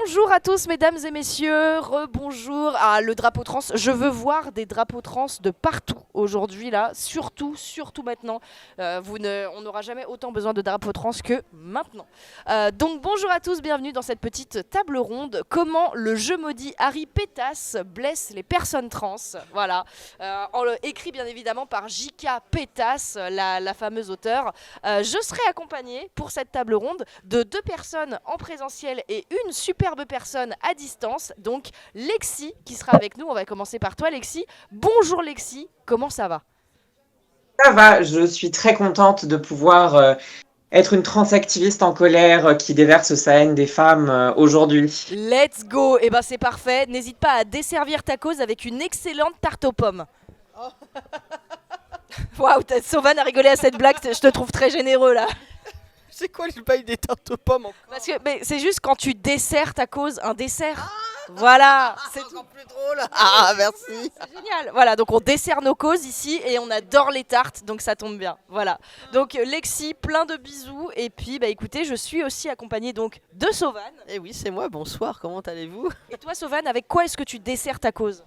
Bonjour à tous mesdames et messieurs, rebonjour. Ah, le drapeau trans, je veux voir des drapeaux trans de partout aujourd'hui là, surtout maintenant. On n'aura jamais autant besoin de drapeaux trans que maintenant. Donc bonjour à tous, bienvenue dans cette petite table ronde. Comment le jeu maudit Harry Pétasse blesse les personnes trans. Voilà, écrit bien évidemment par J.K. Pétasse, la fameuse auteure. Je serai accompagnée pour cette table ronde de deux personnes en présentiel et une superbe personne à distance. Donc Lexi qui sera avec nous. On va commencer par toi Lexi. Bonjour Lexi, comment ça va? Ça va, je suis très contente de pouvoir être une transactiviste en colère qui déverse sa haine des femmes aujourd'hui. Let's go. Et ben c'est parfait. N'hésite pas à desservir ta cause avec une excellente tarte aux pommes. Waouh, Sauvan a rigolé à cette blague. Je te trouve très généreux là. C'est quoi le bail des tartes aux pommes encore? Parce que c'est juste quand tu desserres ta cause un dessert. Voilà, c'est tout. encore plus drôle. Ah, merci. C'est génial. Voilà, donc on dessert nos causes ici et on adore les tartes, donc ça tombe bien. Voilà. Donc Lexi, plein de bisous. Et puis, écoutez, je suis aussi accompagnée donc de Sauvan. Eh oui, c'est moi, bonsoir, comment allez-vous? Et toi, Sauvan, avec quoi est-ce que tu desserres ta cause?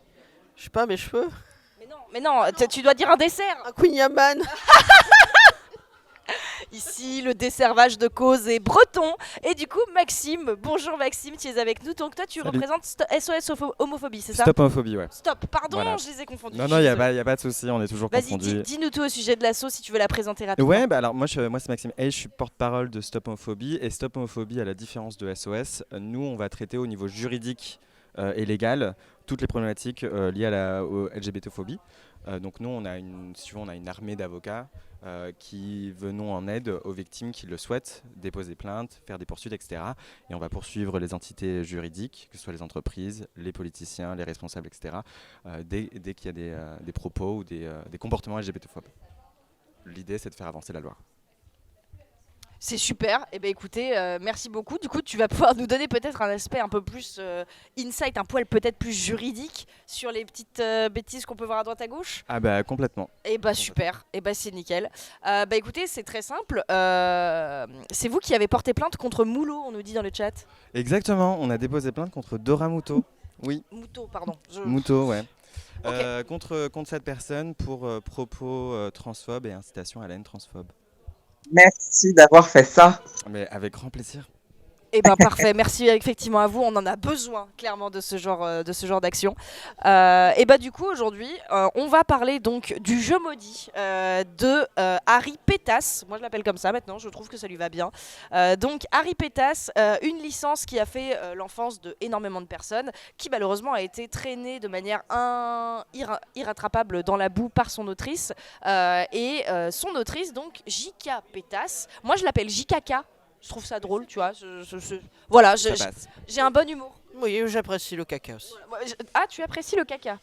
Je sais pas, mes cheveux? Mais non, tu dois dire un dessert. Un Queen Yaman. Ici, le desservage de cause est breton. Et du coup, Maxime, bonjour Maxime, tu es avec nous. Donc toi, tu Salut. représentes SOS Homophobie, c'est ça? Stop homophobie, ouais. Stop, pardon, Voilà. je les ai confondus. Non, je non, suis il n'y désolée. a pas de souci, on est toujours Vas-y, confondus. dis-nous tout au sujet de l'asso si tu veux la présenter rapidement. Ouais, alors moi c'est Maxime Hay, je suis porte-parole de Stop Homophobie. Et Stop Homophobie, à la différence de SOS, nous on va traiter au niveau juridique et légal toutes les problématiques liées à au LGBT-phobie. Donc nous si tu veux, on a une armée d'avocats qui venons en aide aux victimes qui le souhaitent, déposer plainte, faire des poursuites, etc. Et on va poursuivre les entités juridiques, que ce soit les entreprises, les politiciens, les responsables, etc. Dès qu'il y a des propos ou des comportements LGBT-phobes. L'idée, c'est de faire avancer la loi. C'est super. Et écoutez, merci beaucoup. Du coup, tu vas pouvoir nous donner peut-être un aspect un peu plus insight, un poil peut-être plus juridique sur les petites bêtises qu'on peut voir à droite à gauche. Ah bah complètement. Et super. Et c'est nickel. Écoutez, c'est très simple. C'est vous qui avez porté plainte contre Moulot, on nous dit dans le chat. Exactement, on a déposé plainte contre Dora Muto. Oui, Moutot, pardon. Muto, ouais. Ok. Contre cette personne pour propos transphobes et incitation à la haine transphobe. Merci d'avoir fait ça. Mais avec grand plaisir. Parfait, merci effectivement à vous, on en a besoin clairement de ce genre d'action. Du coup aujourd'hui on va parler donc du jeu maudit de Harry Pétasse, moi je l'appelle comme ça maintenant, je trouve que ça lui va bien. Donc Harry Pétasse, une licence qui a fait l'enfance de énormément de personnes, qui malheureusement a été traînée de manière irrattrapable dans la boue par son autrice, son autrice donc J.K. Pétasse, moi je l'appelle JKK. Je trouve ça drôle, tu vois. Voilà, Ça passe. j'ai un bon humour. Oui, j'apprécie le caca aussi. Ah, tu apprécies le caca?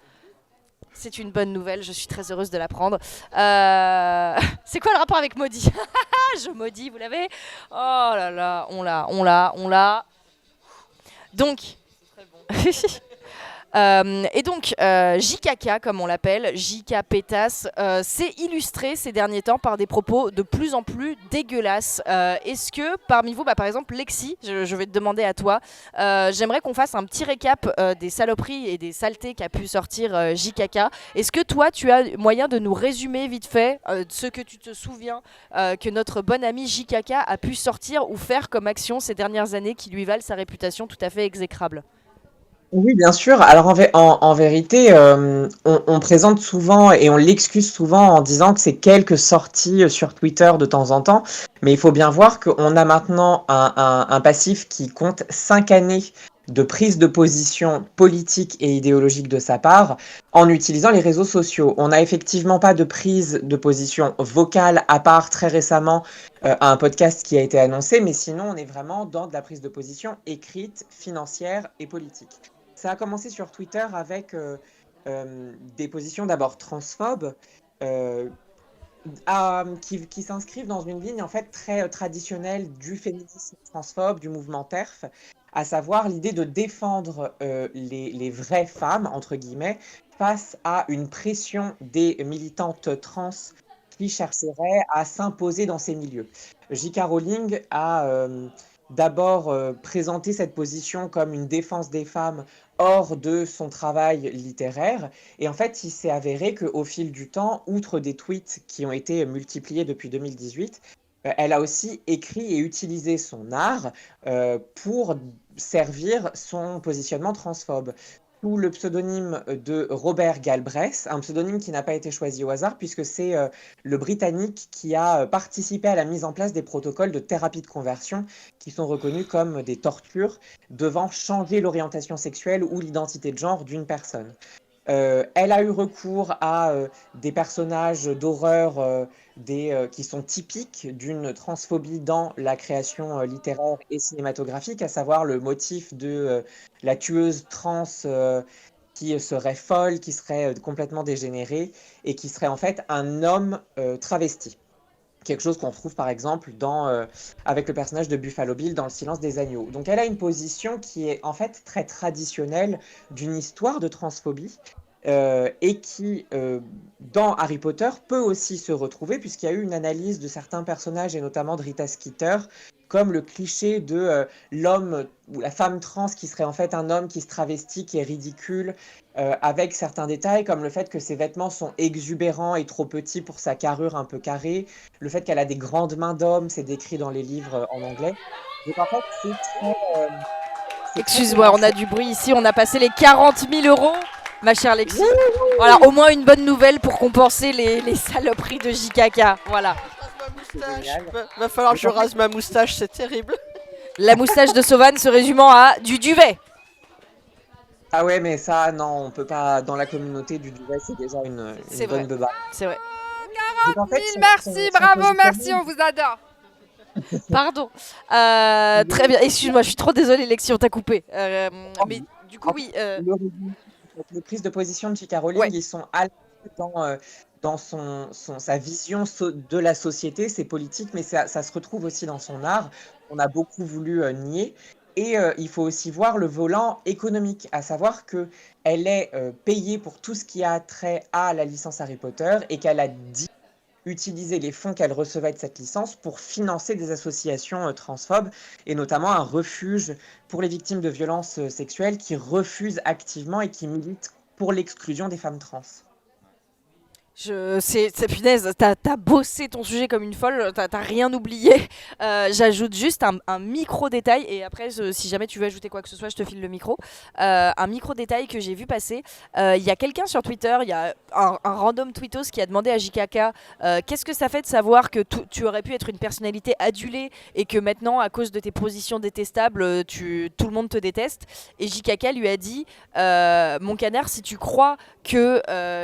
C'est une bonne nouvelle, je suis très heureuse de l'apprendre. C'est quoi le rapport avec maudit? Je maudis, vous l'avez? Oh là là, on l'a. Donc, JKK, comme on l'appelle, JK Pétasse, s'est illustré ces derniers temps par des propos de plus en plus dégueulasses. Est-ce que parmi vous, par exemple Lexi, je vais te demander à toi, j'aimerais qu'on fasse un petit récap des saloperies et des saletés qu'a pu sortir JKK. Est-ce que toi, tu as moyen de nous résumer vite fait ce que tu te souviens que notre bon ami JKK a pu sortir ou faire comme action ces dernières années qui lui valent sa réputation tout à fait exécrable? Oui, bien sûr. Alors en vérité, on présente souvent et on l'excuse souvent en disant que c'est quelques sorties sur Twitter de temps en temps, mais il faut bien voir qu'on a maintenant un passif qui compte 5 années de prise de position politique et idéologique de sa part en utilisant les réseaux sociaux. On n'a effectivement pas de prise de position vocale à part très récemment à un podcast qui a été annoncé, mais sinon on est vraiment dans de la prise de position écrite, financière et politique. Ça a commencé sur Twitter avec des positions d'abord transphobes euh, qui s'inscrivent dans une ligne en fait très traditionnelle du féminisme transphobe, du mouvement TERF, à savoir l'idée de défendre les vraies femmes, entre guillemets, face à une pression des militantes trans qui chercheraient à s'imposer dans ces milieux. J.K. Rowling a d'abord présenter cette position comme une défense des femmes hors de son travail littéraire. Et en fait, il s'est avéré qu'au fil du temps, outre des tweets qui ont été multipliés depuis 2018, elle a aussi écrit et utilisé son art pour servir son positionnement transphobe. Sous le pseudonyme de Robert Galbraith, un pseudonyme qui n'a pas été choisi au hasard puisque c'est le Britannique qui a participé à la mise en place des protocoles de thérapie de conversion qui sont reconnus comme des tortures devant changer l'orientation sexuelle ou l'identité de genre d'une personne. Elle a eu recours à des personnages d'horreur qui sont typiques d'une transphobie dans la création littéraire et cinématographique, à savoir le motif de la tueuse trans qui serait folle, qui serait complètement dégénérée et qui serait en fait un homme travesti. Quelque chose qu'on trouve par exemple avec le personnage de Buffalo Bill dans Le Silence des agneaux. Donc elle a une position qui est en fait très traditionnelle d'une histoire de transphobie et qui, dans Harry Potter, peut aussi se retrouver puisqu'il y a eu une analyse de certains personnages et notamment de Rita Skeeter comme le cliché de l'homme ou la femme trans qui serait en fait un homme qui se travestit, qui est ridicule, avec certains détails comme le fait que ses vêtements sont exubérants et trop petits pour sa carrure un peu carrée, le fait qu'elle a des grandes mains d'homme, c'est décrit dans les livres en anglais. Donc en fait, c'est très... Excuse-moi, on a du bruit ici, on a passé les 40 000 euros, ma chère Lexi. Voilà, au moins une bonne nouvelle pour compenser les saloperies de JKK. Voilà. Va falloir que je rase ma moustache, c'est terrible. La moustache de Sauvan se résumant à du duvet. Ah ouais, mais ça, non, on peut pas. Dans la communauté du duvet, c'est déjà une C'est bonne vrai. beubare. C'est vrai. Donc, en fait, 1000, merci, bravo, merci, positionnement- on vous adore. Pardon. Très bien. Excuse-moi, je suis trop désolée, Lexi, on t'a coupé. Mais du coup, oui. Les prises de position de J.K. Rowling, Ouais. ils sont à la fois dans sa vision de la société, ses politiques, mais ça se retrouve aussi dans son art. On a beaucoup voulu nier. Et il faut aussi voir le volant économique, à savoir qu'elle est payée pour tout ce qui a trait à la licence Harry Potter et qu'elle a dit utiliser les fonds qu'elle recevait de cette licence pour financer des associations transphobes et notamment un refuge pour les victimes de violences sexuelles qui refusent activement et qui militent pour l'exclusion des femmes trans. C'est punaise, t'as bossé ton sujet comme une folle, t'as rien oublié. J'ajoute juste un micro détail et après, si jamais tu veux ajouter quoi que ce soit, je te file le micro. Un micro détail que j'ai vu passer. Il y a quelqu'un sur Twitter, il y a un random tweetos qui a demandé à JKK qu'est-ce que ça fait de savoir que tu aurais pu être une personnalité adulée et que maintenant, à cause de tes positions détestables, tout le monde te déteste. Et JKK lui a dit mon canard, si tu crois que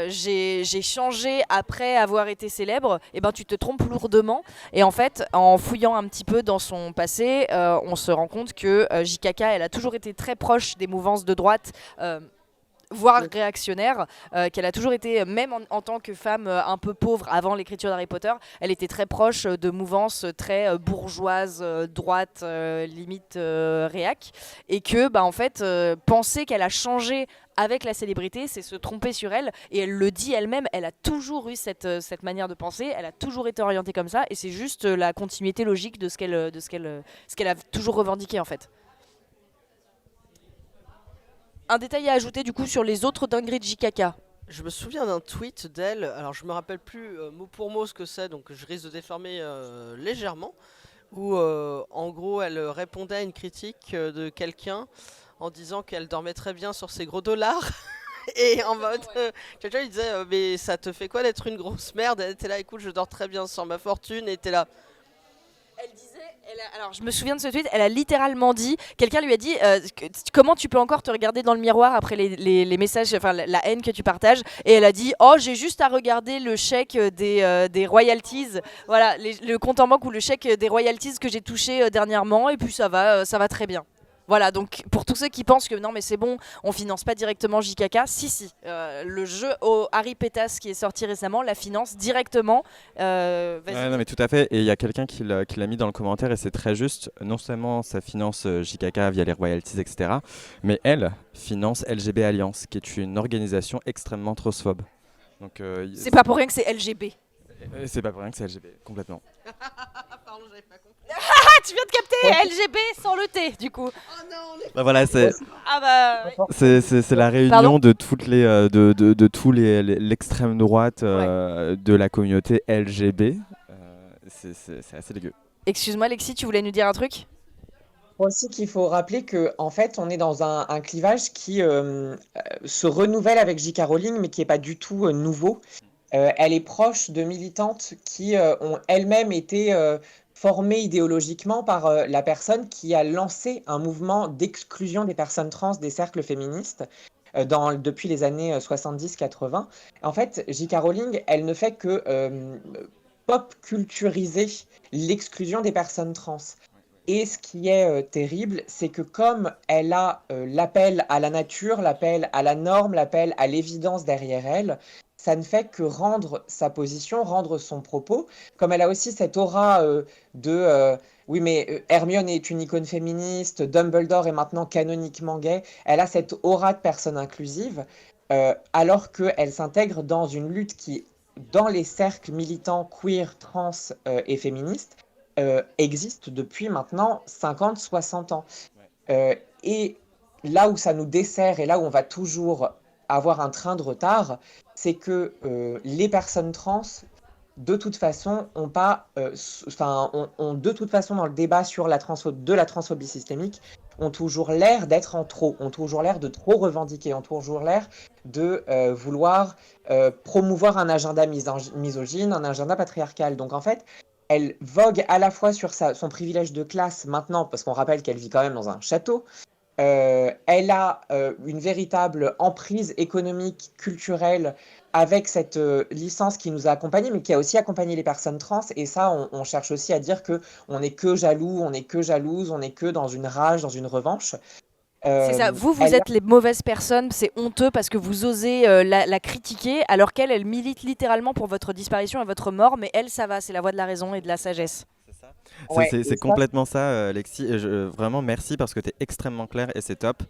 j'ai changé après avoir été célèbre, et ben tu te trompes lourdement. Et en fait, en fouillant un petit peu dans son passé, on se rend compte que JKK, elle a toujours été très proche des mouvances de droite. Voire réactionnaire, qu'elle a toujours été, même en tant que femme un peu pauvre avant l'écriture d'Harry Potter, elle était très proche de mouvances très bourgeoises, droite, limite réac, et que en fait, penser qu'elle a changé avec la célébrité, c'est se tromper sur elle, et elle le dit elle-même, elle a toujours eu cette manière de penser, elle a toujours été orientée comme ça, et c'est juste la continuité logique de ce qu'elle a toujours revendiqué en fait. Un détail à ajouter du coup sur les autres dingueries de JKK. Je me souviens d'un tweet d'elle, alors je me rappelle plus mot pour mot ce que c'est, donc je risque de déformer légèrement, où en gros elle répondait à une critique de quelqu'un en disant qu'elle dormait très bien sur ses gros dollars. Et en mode, quelqu'un lui disait mais ça te fait quoi d'être une grosse merde? Elle était là, écoute, je dors très bien sur ma fortune, et était là. Elle disait, alors je me souviens de ce tweet, elle a littéralement dit, quelqu'un lui a dit comment tu peux encore te regarder dans le miroir après les messages, enfin la haine que tu partages, et elle a dit oh j'ai juste à regarder le chèque des royalties, voilà le compte en banque ou le chèque des royalties que j'ai touché dernièrement, et puis ça va très bien. Voilà, donc pour tous ceux qui pensent que non mais c'est bon, on finance pas directement JKK, si, le jeu au Harry Pétas qui est sorti récemment la finance directement. Vas-y. Ouais, non, mais tout à fait. Et il y a quelqu'un qui l'a mis dans le commentaire et c'est très juste. Non seulement ça finance JKK via les royalties, etc., mais elle finance LGB Alliance, qui est une organisation extrêmement transphobe. Donc C'est pas pour rien que c'est LGB. c'est pas pour rien que c'est LGB, complètement. Pardon, j'avais pas compris. tu viens de capter LGB sans le T, du coup. Bah voilà, c'est Ah bah... oui. c'est la réunion Pardon de toutes les de tous l'extrême droite de la communauté LGB. C'est assez dégueu. Excuse-moi, Lexi, tu voulais nous dire un truc? Aussi qu'il faut rappeler que en fait, on est dans un clivage qui se renouvelle avec J.K. Rowling, mais qui n'est pas du tout nouveau. Elle est proche de militantes qui ont elles-mêmes été formées idéologiquement par la personne qui a lancé un mouvement d'exclusion des personnes trans des cercles féministes depuis les années 70-80. En fait, J.K. Rowling, elle ne fait que pop culturiser l'exclusion des personnes trans. Et ce qui est terrible, c'est que comme elle a l'appel à la nature, l'appel à la norme, l'appel à l'évidence derrière elle, ça ne fait que rendre sa position, rendre son propos. Comme elle a aussi cette aura oui, mais Hermione est une icône féministe, Dumbledore est maintenant canoniquement gay, elle a cette aura de personne inclusive, alors qu'elle s'intègre dans une lutte qui, dans les cercles militants queer, trans et féministes, existe depuis maintenant 50-60 ans. Et là où ça nous dessert et là où on va toujours avoir un train de retard, c'est que les personnes trans, de toute façon, ont pas, ont de toute façon dans le débat sur la transphobie systémique, ont toujours l'air d'être en trop, ont toujours l'air de trop revendiquer, ont toujours l'air de vouloir promouvoir un agenda misogyne, un agenda patriarcal. Donc en fait, elle vogue à la fois sur son privilège de classe maintenant, parce qu'on rappelle qu'elle vit quand même dans un château. Elle a une véritable emprise économique, culturelle, avec cette licence qui nous a accompagnés, mais qui a aussi accompagné les personnes trans. Et ça, on cherche aussi à dire qu'on n'est que jaloux, on n'est que jalouse, on n'est que dans une rage, dans une revanche. C'est ça, vous Elle êtes les mauvaises personnes, c'est honteux parce que vous osez la critiquer, alors qu'elle, elle milite littéralement pour votre disparition et votre mort, mais elle, ça va, c'est la voie de la raison et de la sagesse. Ouais, C'est et ça, complètement ça, Lexi. Et vraiment, merci parce que tu es extrêmement clair et c'est top.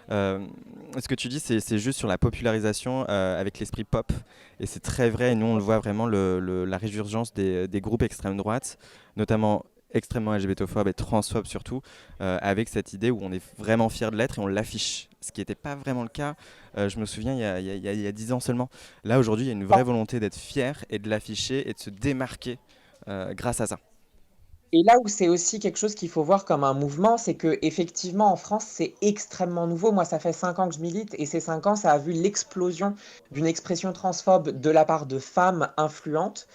Ce que tu dis, c'est juste sur la popularisation avec l'esprit pop. Et c'est très vrai. Et nous, on le voit vraiment, la résurgence des groupes extrême droite, notamment extrêmement LGBTophobes et transphobes surtout, avec cette idée où on est vraiment fier de l'être et on l'affiche. Ce qui n'était pas vraiment le cas, je me souviens, il y a 10 ans seulement. Là, aujourd'hui, il y a une vraie volonté d'être fier et de l'afficher et de se démarquer grâce à ça. Et là où c'est aussi quelque chose qu'il faut voir comme un mouvement, c'est que effectivement en France, c'est extrêmement nouveau. Moi, ça fait 5 ans que je milite et ces 5 ans, ça a vu l'explosion d'une expression transphobe de la part de femmes influentes.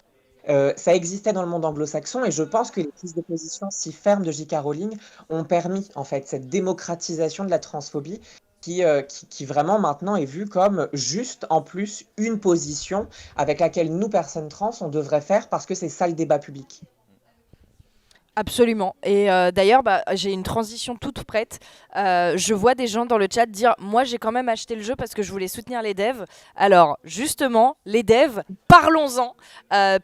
Ça existait dans le monde anglo-saxon et je pense que les prises de position si fermes de J.K. Rowling ont permis en fait cette démocratisation de la transphobie qui vraiment maintenant est vue comme juste en plus une position avec laquelle nous, personnes trans, on devrait faire parce que c'est ça le débat public. Absolument. Et d'ailleurs, j'ai une transition toute prête. Je vois des gens dans le chat dire « Moi, j'ai quand même acheté le jeu parce que je voulais soutenir les devs. » Alors, justement, les devs, parlons-en.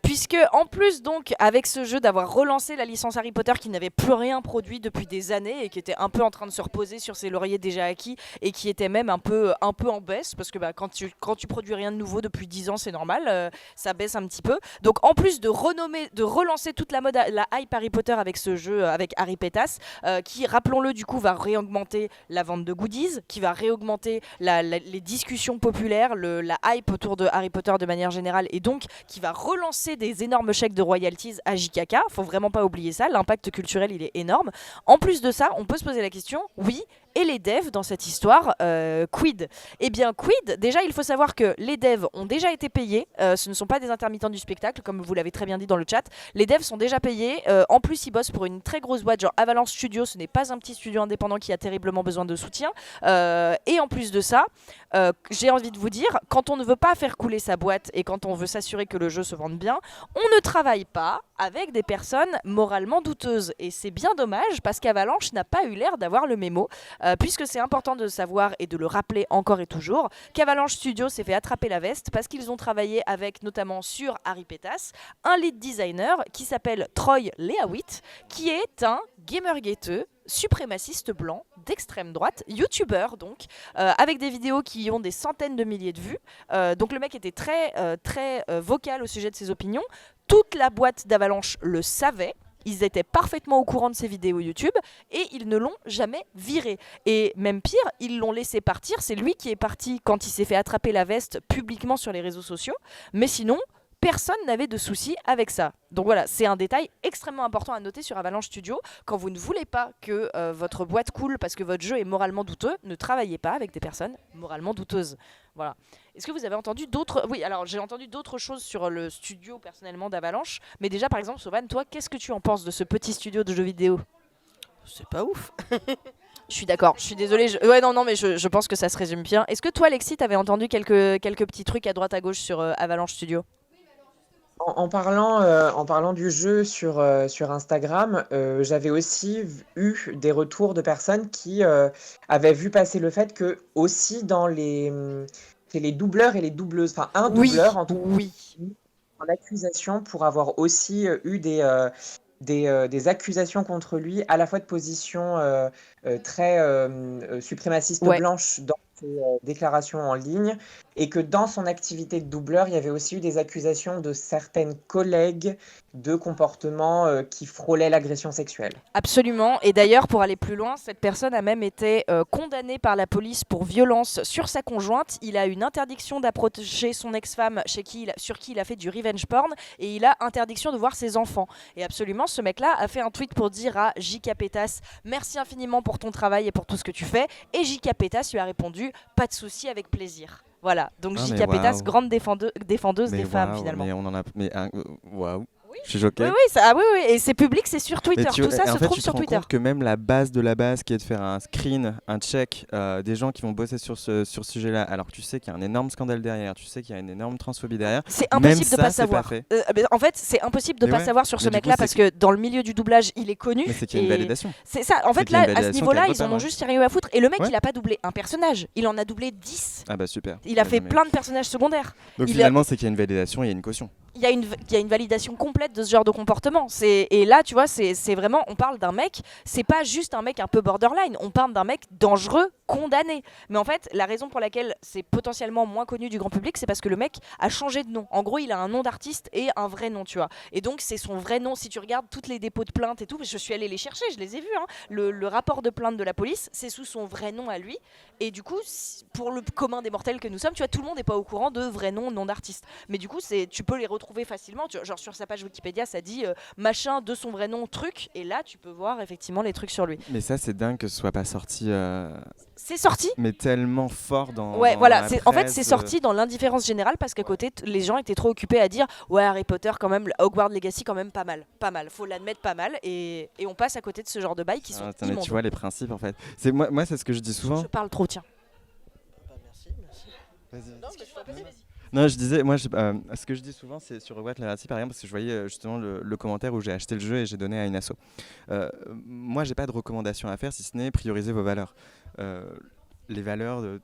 Puisque, en plus, donc, avec ce jeu, d'avoir relancé la licence Harry Potter qui n'avait plus rien produit depuis des années et qui était un peu en train de se reposer sur ses lauriers déjà acquis et qui était même un peu en baisse, parce que quand tu produis rien de nouveau depuis 10 ans, c'est normal, ça baisse un petit peu. Donc, en plus de relancer toute la mode, la hype Harry Potter avec ce jeu, avec Harry Pétasse, qui, rappelons-le, du coup, va réaugmenter la vente de goodies, qui va réaugmenter les discussions populaires, la hype autour de Harry Potter de manière générale, et donc qui va relancer des énormes chèques de royalties à JKK. Faut vraiment pas oublier ça, l'impact culturel, il est énorme. En plus de ça, on peut se poser la question, oui, et les devs dans cette histoire, quid? Eh bien, quid, déjà, il faut savoir que les devs ont déjà été payés. Ce ne sont pas des intermittents du spectacle, comme vous l'avez très bien dit dans le chat. Les devs sont déjà payés. En plus, ils bossent pour une très grosse boîte, genre Avalanche Studio. Ce n'est pas un petit studio indépendant qui a terriblement besoin de soutien. Et en plus de ça, j'ai envie de vous dire, quand on ne veut pas faire couler sa boîte et quand on veut s'assurer que le jeu se vende bien, on ne travaille pas avec des personnes moralement douteuses. Et c'est bien dommage parce qu'Avalanche n'a pas eu l'air d'avoir le mémo. Puisque c'est important de savoir et de le rappeler encore et toujours qu'Avalanche Studio s'est fait attraper la veste parce qu'ils ont travaillé avec, notamment sur Harry Pétasse, un lead designer qui s'appelle Troy Leawitt, qui est un gamer gâteux, suprémaciste blanc d'extrême droite, youtubeur donc, avec des vidéos qui ont des centaines de milliers de vues. Donc le mec était très vocal au sujet de ses opinions. Toute la boîte d'Avalanche le savait. Ils étaient parfaitement au courant de ses vidéos YouTube et ils ne l'ont jamais viré. Et même pire, ils l'ont laissé partir. C'est lui qui est parti quand il s'est fait attraper la veste publiquement sur les réseaux sociaux. Mais sinon, personne n'avait de soucis avec ça. Donc voilà, c'est un détail extrêmement important à noter sur Avalanche Studio. Quand vous ne voulez pas que votre boîte coule parce que votre jeu est moralement douteux, ne travaillez pas avec des personnes moralement douteuses. Voilà. Est-ce que vous avez entendu d'autres... Oui, alors j'ai entendu d'autres choses sur le studio personnellement d'Avalanche. Mais déjà, par exemple, Sovan, toi, qu'est-ce que tu en penses de ce petit studio de jeux vidéo ? C'est pas ouf. Je suis d'accord, je suis désolée. Ouais, non, mais je pense que ça se résume bien. Est-ce que toi, Alexis, t'avais entendu quelques petits trucs à droite à gauche sur Avalanche Studio ? En parlant du jeu sur Instagram, j'avais aussi eu des retours de personnes qui avaient vu passer le fait que aussi c'est les doubleurs et les doubleuses, enfin un doubleur en tout cas, Oui. en accusation pour avoir aussi eu des accusations contre lui, à la fois de position très suprémaciste Ouais. blanche dans ses déclarations en ligne, et que dans son activité de doubleur, il y avait aussi eu des accusations de certaines collègues de comportements qui frôlaient l'agression sexuelle. Absolument. Et d'ailleurs, pour aller plus loin, cette personne a même été condamnée par la police pour violence sur sa conjointe. Il a une interdiction d'approcher son ex-femme sur qui il a fait du revenge porn, et il a interdiction de voir ses enfants. Et absolument, ce mec-là a fait un tweet pour dire à J.K. Pétas « Merci infiniment pour ton travail et pour tout ce que tu fais ». Et J.K. Pétas lui a répondu « Pas de souci, avec plaisir ». Voilà, donc Ah, J.K. mais Pétas, waouh. grande défendeuse des femmes waouh, finalement. Mais on en a. Mais waouh. Oui. Je suis choqué. Oui, oui, et c'est public, c'est sur Twitter. Mais Tout ça en se fait, trouve tu te sur rends Twitter. compte que même la base de la base, qui est de faire un screen, un check, des gens qui vont bosser sur ce sujet-là, alors que tu sais qu'il y a un énorme scandale derrière, tu sais qu'il y a une énorme transphobie derrière. C'est Même impossible de ça, pas c'est savoir. pas fait. Mais en fait, c'est impossible de Mais pas ouais. savoir sur ce Mais du mec-là coup, parce que dans le milieu du doublage, il est connu. Mais c'est qu'il y a une et validation. C'est ça. En C'est fait, qu'il y a là, une à ce validation niveau-là, quelque ils en part, ont ouais. juste rien eu à foutre. Et le mec, Ouais. il a pas doublé un personnage. Il en a doublé 10. Ah bah super. Il a fait Mais- plein de personnages secondaires. Donc il a- finalement, c'est qu'il y a une validation, il y a une caution. Il y a une validation complète de ce genre de comportement. Et là, tu vois, c'est vraiment, on parle d'un mec, c'est pas juste un mec un peu borderline, on parle d'un mec dangereux, condamné. Mais en fait, la raison pour laquelle c'est potentiellement moins connu du grand public, c'est parce que le mec a changé de nom. En gros, il a un nom d'artiste et un vrai nom, tu vois. Et donc, c'est son vrai nom. Si tu regardes toutes les dépôts de plainte et tout, je suis allée les chercher, je les ai vus, hein. Le rapport de plainte de la police, c'est sous son vrai nom à lui. Et du coup, pour le commun des mortels que nous sommes, tu vois, tout le monde n'est pas au courant de vrai nom d'artiste. Mais du coup, tu peux les retrouver facilement. Genre sur sa page Wikipédia, ça dit machin de son vrai nom, truc. Et là, tu peux voir effectivement les trucs sur lui. Mais ça, c'est dingue que ce soit pas sorti. C'est sorti. Mais tellement fort dans. Ouais, dans voilà. la En fait, presse, c'est sorti dans l'indifférence générale parce qu'à côté, les gens étaient trop occupés à dire ouais, Harry Potter, quand même, Hogwarts Legacy, quand même, pas mal. Pas mal. Faut l'admettre, pas mal. Et on passe à côté de ce genre de bails qui sont Attends, mais immondes. tu vois les principes en fait. Moi, c'est ce que je dis souvent. Je parle trop, tiens. Bah, merci. Vas-y. Non, mais je t'en prie. Non, je disais, moi, ce que je dis souvent, c'est sur Hogwarts Legacy, par exemple, parce que je voyais justement le commentaire où j'ai acheté le jeu et j'ai donné à une asso. Moi, j'ai pas de recommandation à faire, si ce n'est prioriser vos valeurs. Les valeurs, de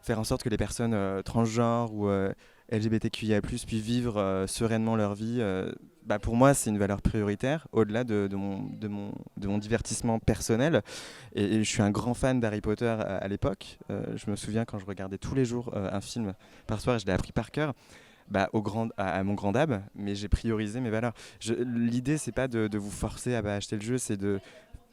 faire en sorte que les personnes transgenres ou LGBTQIA+, puissent vivre sereinement leur vie. Pour moi, c'est une valeur prioritaire, au-delà de mon divertissement personnel. Et je suis un grand fan d'Harry Potter à l'époque. Je me souviens quand je regardais tous les jours un film par soir, et je l'ai appris par cœur. À mon grand dab, mais j'ai priorisé mes valeurs. L'idée, c'est pas de vous forcer à acheter le jeu, c'est de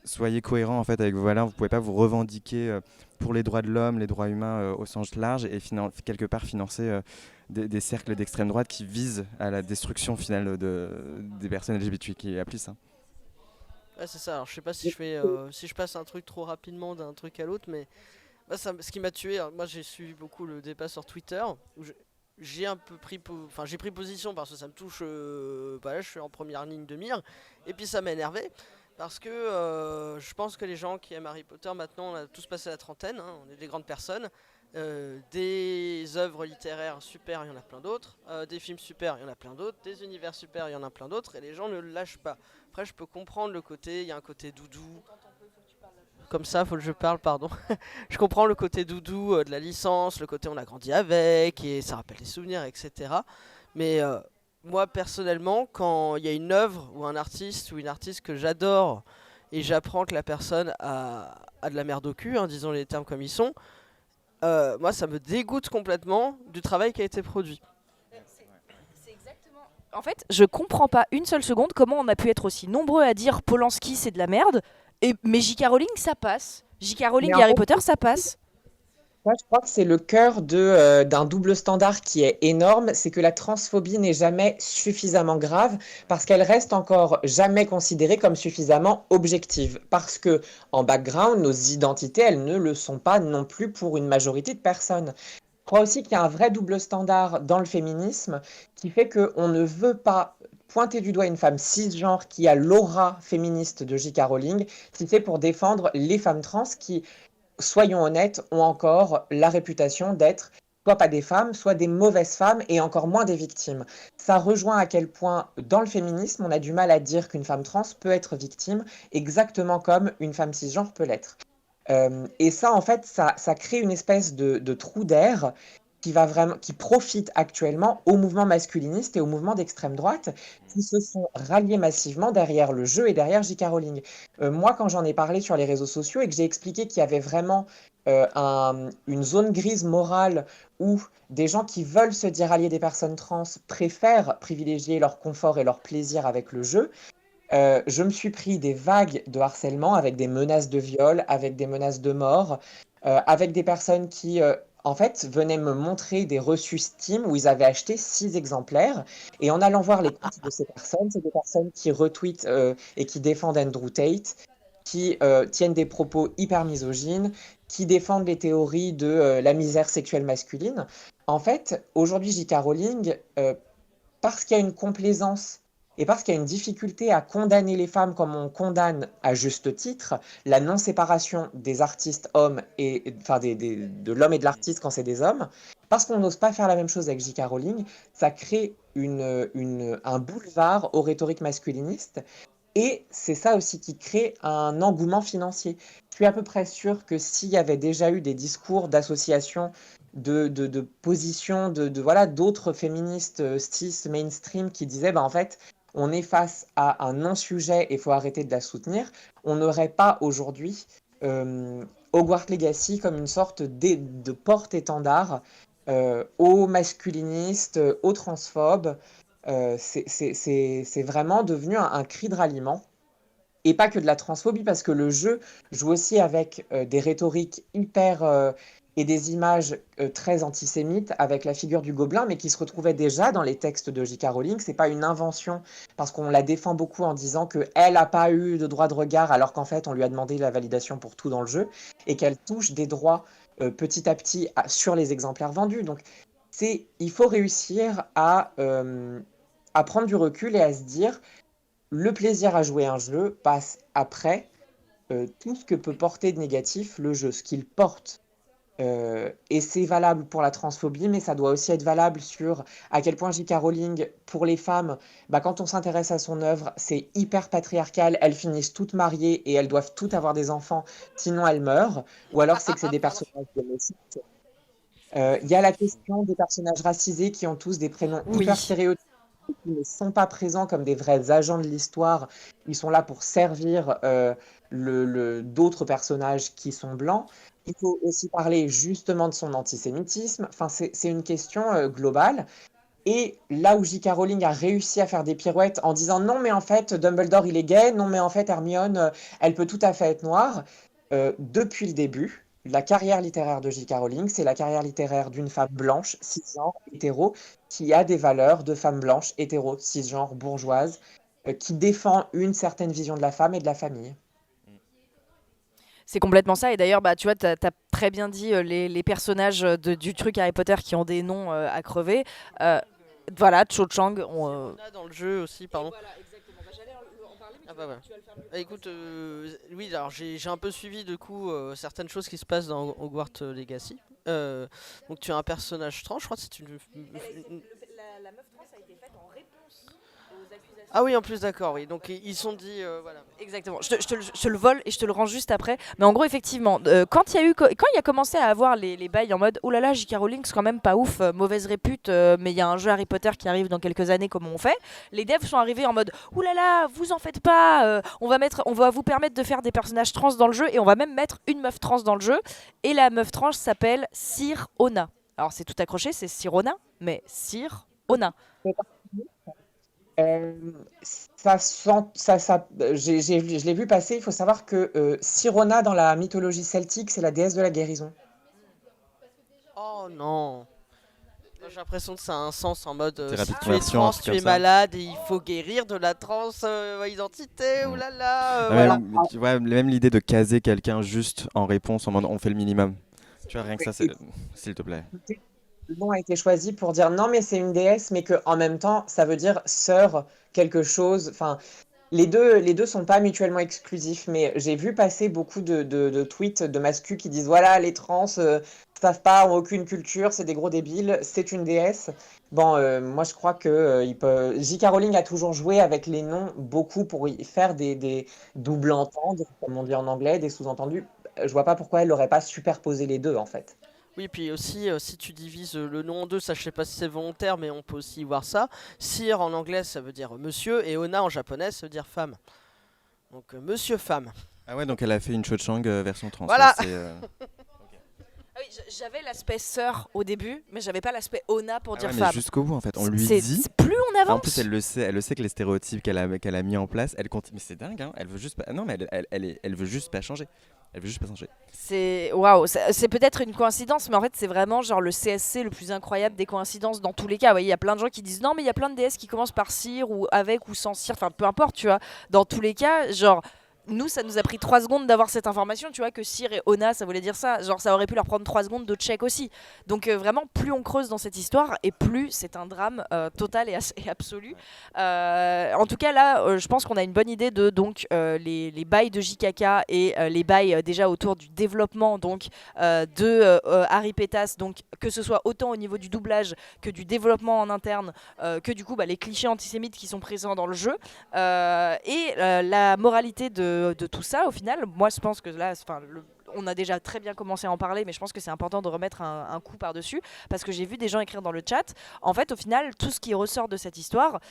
soyez cohérent en fait avec vos valeurs. Vous pouvez pas vous revendiquer pour les droits de l'homme, les droits humains au sens large, et quelque part financer des cercles d'extrême droite qui visent à la destruction finale des personnes LGBTQIA+. Hein. Ouais, c'est ça. Alors, je sais pas si si je passe un truc trop rapidement d'un truc à l'autre, mais ce qui m'a tué. Moi, j'ai suivi beaucoup le débat sur Twitter. Où j'ai un peu pris position parce que ça me touche. Là, je suis en première ligne de mire, et puis ça m'a énervé. Parce que je pense que les gens qui aiment Harry Potter, maintenant, on a tous passé la trentaine, hein, on est des grandes personnes. Des œuvres littéraires super, il y en a plein d'autres. Des films super, il y en a plein d'autres. Des univers super, il y en a plein d'autres. Et les gens ne le lâchent pas. Après, je peux comprendre le côté, il y a un côté doudou. Comme ça, faut que je parle, pardon. Je comprends le côté doudou de la licence, le côté on a grandi avec, et ça rappelle des souvenirs, etc. Mais moi, personnellement, quand il y a une œuvre ou un artiste ou une artiste que j'adore et j'apprends que la personne a de la merde au cul, hein, disons les termes comme ils sont, moi, ça me dégoûte complètement du travail qui a été produit. En fait, je comprends pas une seule seconde comment on a pu être aussi nombreux à dire Polanski c'est de la merde, mais J.K. Rowling ça passe. J.K. Rowling Mais et en Harry fait, Potter ça passe. moi, je crois que c'est le cœur d'un double standard qui est énorme, c'est que la transphobie n'est jamais suffisamment grave parce qu'elle reste encore jamais considérée comme suffisamment objective. Parce que en background, nos identités, elles ne le sont pas non plus pour une majorité de personnes. Je crois aussi qu'il y a un vrai double standard dans le féminisme qui fait qu'on ne veut pas pointer du doigt une femme cisgenre qui a l'aura féministe de J.K. Rowling, si c'est pour défendre les femmes trans qui, soyons honnêtes, ont encore la réputation d'être soit pas des femmes, soit des mauvaises femmes et encore moins des victimes. Ça rejoint à quel point, dans le féminisme, on a du mal à dire qu'une femme trans peut être victime, exactement comme une femme cisgenre peut l'être. Et ça, en fait, ça crée une espèce de trou d'air qui profite actuellement au mouvement masculiniste et au mouvement d'extrême droite qui se sont ralliés massivement derrière le jeu et derrière J.K. Rowling. Moi, quand j'en ai parlé sur les réseaux sociaux et que j'ai expliqué qu'il y avait vraiment une zone grise morale où des gens qui veulent se dire alliés des personnes trans préfèrent privilégier leur confort et leur plaisir avec le jeu, je me suis pris des vagues de harcèlement avec des menaces de viol, avec des menaces de mort, avec des personnes qui, en fait, venaient me montrer des reçus Steam où ils avaient acheté 6 exemplaires. Et en allant voir les comptes de ces personnes, c'est des personnes qui retweetent et qui défendent Andrew Tate, qui tiennent des propos hyper misogynes, qui défendent les théories de la misère sexuelle masculine. En fait, aujourd'hui, J.K. Rowling, parce qu'il y a une complaisance et parce qu'il y a une difficulté à condamner les femmes comme on condamne à juste titre la non-séparation des artistes hommes enfin de l'homme et de l'artiste quand c'est des hommes, parce qu'on n'ose pas faire la même chose avec J.K. Rowling, ça crée un boulevard aux rhétoriques masculinistes et c'est ça aussi qui crée un engouement financier. Je suis à peu près sûre que s'il y avait déjà eu des discours d'association de positions voilà, d'autres féministes cis mainstream qui disaient bah, en fait, on est face à un non-sujet et il faut arrêter de la soutenir, on n'aurait pas aujourd'hui Hogwarts Legacy comme une sorte de porte-étendard aux masculinistes, aux transphobes. C'est vraiment devenu un cri de ralliement. Et pas que de la transphobie, parce que le jeu joue aussi avec des rhétoriques hyper et des images très antisémites, avec la figure du gobelin, mais qui se retrouvait déjà dans les textes de J.K. Rowling. C'est pas une invention, parce qu'on la défend beaucoup en disant qu'elle n'a pas eu de droit de regard, alors qu'en fait, on lui a demandé la validation pour tout dans le jeu, et qu'elle touche des droits petit à petit sur les exemplaires vendus. Donc, il faut réussir à prendre du recul et à se dire le plaisir à jouer un jeu passe après tout ce que peut porter de négatif le jeu, ce qu'il porte. Et c'est valable pour la transphobie, mais ça doit aussi être valable sur à quel point J.K. Rowling, pour les femmes, bah, quand on s'intéresse à son œuvre, c'est hyper patriarcal, elles finissent toutes mariées et elles doivent toutes avoir des enfants, sinon elles meurent, ou alors c'est que c'est des personnages génocides. Il y a la question des personnages racisés qui ont tous des prénoms hyper Oui. stéréotypés, qui ne sont pas présents comme des vrais agents de l'histoire. Ils sont là pour servir d'autres personnages qui sont blancs. Il faut aussi parler justement de son antisémitisme. Enfin, c'est une question globale. Et là où J.K. Rowling a réussi à faire des pirouettes en disant non mais en fait Dumbledore il est gay, non mais en fait Hermione elle peut tout à fait être noire, depuis le début, la carrière littéraire de J.K. Rowling, c'est la carrière littéraire d'une femme blanche, cisgenre, hétéro, qui a des valeurs de femme blanche, hétéro, cisgenre, bourgeoise, qui défend une certaine vision de la femme et de la famille. C'est complètement ça. Et d'ailleurs, bah, tu vois, t'as très bien dit les personnages du truc Harry Potter qui ont des noms à crever. Voilà, Cho Chang. On a dans le jeu aussi, pardon. Voilà, exactement. Bah, j'allais en parler, mais Ah bah ouais. tu vas le faire mieux. Bah, écoute, oui, alors j'ai un peu suivi du coup certaines choses qui se passent dans Hogwarts Legacy. Donc tu as un personnage trans, je crois que c'est La meuf trans a été faite en réponse aux accusations. Ah oui, en plus d'accord, oui. Donc ils sont dit, voilà. Exactement. Je te le vole et je te le rends juste après. Mais en gros, effectivement, quand il a commencé à avoir les bails en mode oh là là, J.K. Rowling, c'est quand même pas ouf, mauvaise répute, mais il y a un jeu Harry Potter qui arrive dans quelques années, comment on fait? Les devs sont arrivés en mode oh là là, vous en faites pas, on va vous permettre de faire des personnages trans dans le jeu et on va même mettre une meuf trans dans le jeu. Et la meuf trans s'appelle Sir Ona. Alors c'est tout accroché, c'est Sirona, mais Sir Ona. Euh, je l'ai vu passer. Il faut savoir que Sirona, dans la mythologie celtique, c'est la déesse de la guérison. Oh non. Moi, j'ai l'impression que ça a un sens en mode Thérapie si de tu es conversion, un trans, truc tu comme es ça. malade et il faut guérir de la trans identité, Mm. oulala, Non, voilà. mais tu vois, même l'idée de caser quelqu'un juste en réponse en mode on fait le minimum. Tu vois, rien que ça, Et s'il te plaît. le nom a été choisi pour dire non, mais c'est une déesse, mais que en même temps, ça veut dire sœur quelque chose. Enfin, les deux sont pas mutuellement exclusifs, mais j'ai vu passer beaucoup de tweets de masculins qui disent voilà, les trans savent pas, ont aucune culture, c'est des gros débiles, c'est une déesse. Bon, moi je crois que J.K. Rowling a toujours joué avec les noms beaucoup pour y faire des doubles entendres, comme on dit en anglais, des sous-entendus. Je vois pas pourquoi elle n'aurait pas superposé les deux en fait. Oui, puis aussi, si tu divises le nom en deux, ça je sais pas si c'est volontaire, mais on peut aussi voir ça. Sir en anglais ça veut dire monsieur, et Ona en japonais ça veut dire femme. Donc monsieur-femme. Ah ouais, donc elle a fait une Cho-Chang version trans. Voilà. Ouais, Ah oui, j'avais l'aspect sœur au début, mais j'avais pas l'aspect Ona pour ah dire ouais, mais femme. jusqu'au bout en fait, on lui C'est dit. plus on En avance. plus, elle le sait que les stéréotypes qu'elle a mis en place, elle continue. Mais c'est dingue, hein. Elle veut juste pas. Non, mais elle veut juste pas changer. Elle veut juste pas changer. C'est waouh, c'est peut-être une coïncidence, mais en fait c'est vraiment genre le CSC le plus incroyable des coïncidences dans tous les cas. Vous voyez, il y a plein de gens qui disent non mais il y a plein de DS qui commencent par cire ou avec ou sans cire, enfin peu importe, tu vois. Dans tous les cas, genre nous ça nous a pris 3 secondes d'avoir cette information, tu vois, que cire et ona ça voulait dire ça. Genre ça aurait pu leur prendre 3 secondes de check aussi. Donc vraiment plus on creuse dans cette histoire et plus c'est un drame total et absolu. En tout cas là, je pense qu'on a une bonne idée de donc les bails de JKK et les bails déjà autour du développement donc de Harry Pétas, donc que ce soit autant au niveau du doublage que du développement en interne, que du coup les clichés antisémites qui sont présents dans le jeu et la moralité de tout ça au final. Moi je pense que là, on a déjà très bien commencé à en parler, mais je pense que c'est important de remettre un coup par-dessus, parce que j'ai vu des gens écrire dans le chat. En fait, au final, tout ce qui ressort de cette histoire,